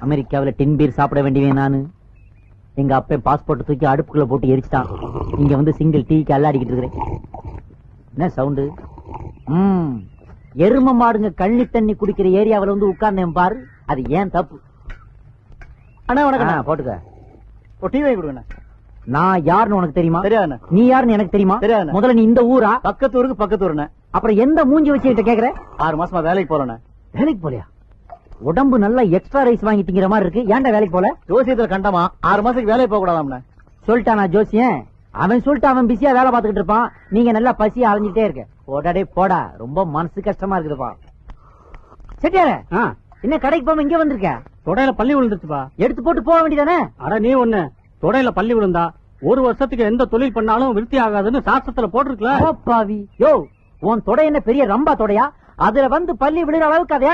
அமெரிக்காவில டின் beer சாப்பிட வேண்டியவன் நானு. எங்க அப்பா பாஸ்போர்ட் தூக்கி அடுப்புக்குள்ள போட்டு எரிச்சிட்டான். இங்க வந்து சிங்கிள் டீக்கு அல்லாடிக்கிட்டு இருக்கிறேன். என்ன சவுண்டு? எரும மாடுங்க கள்ளி தண்ணி குடிக்கிற ஏரியாவில வந்து உட்கார்ந்தேன் பாரு. அது ஏன் தப்பு. அண்ணா வணக்கம். போட்டுக்க. ஒரு டீ வாங்கி கொடுங்க. நான் யாருன்னு உனக்கு தெரியுமா? தெரியாது. நீ யாருன்னு எனக்கு தெரியுமா? தெரியாது. முதல்ல நீ இந்த ஊரா? பக்கத்து ஊருக்கு பக்கத்து ஊருண்ணே. அப்புறம் எந்த மூஞ்சி வச்சு கேக்குற? 6 மாசமா வேலைக்கு போறேண்ணே. வேலைக்கு போலையா? உடம்பு நல்லா எக்ஸ்ட்ரா ரைஸ் வாங்கி திங்கிற மாதிரி இருக்கு. ஏன்டா வேலைக்கு போல? ஜோசியத்துல கண்டமா 6 மாசத்துக்கு வேலைக்கு போக கூடாதாம்ண்ணே. சொல்லிட்டானா ஜோசியன்? அவன் சொல்லிட்டு அவன் பிஸியா வேலை பார்த்துக்கிட்டு இருப்பான். நீங்க நல்லா பசியா அலைஞ்சிட்டே இருக்க. போடாடே போடா, ரொம்ப மனசு கஷ்டமா இருக்குதுப்பா. செட்டியார என்ன கடைக்கு போகாம இங்க வந்திருக்க? தொடையில பள்ளி விழுந்துச்சுப்பா. எடுத்து போட்டு போக வேண்டியதானே? அட நீ ஒண்ணு, தொடையில பள்ளி விழுந்தா 1 வருஷத்துக்கு எந்த தொழில் பண்ணாலும் விருத்தி ஆகாதுன்னு சாஸ்திரத்துல போட்டிருக்கல. பாவி யோ, உன் தொடை என்ன பெரிய ரம்பா தொடையா? அதுல வந்து பள்ளி விழுற அளவுக்கு அதை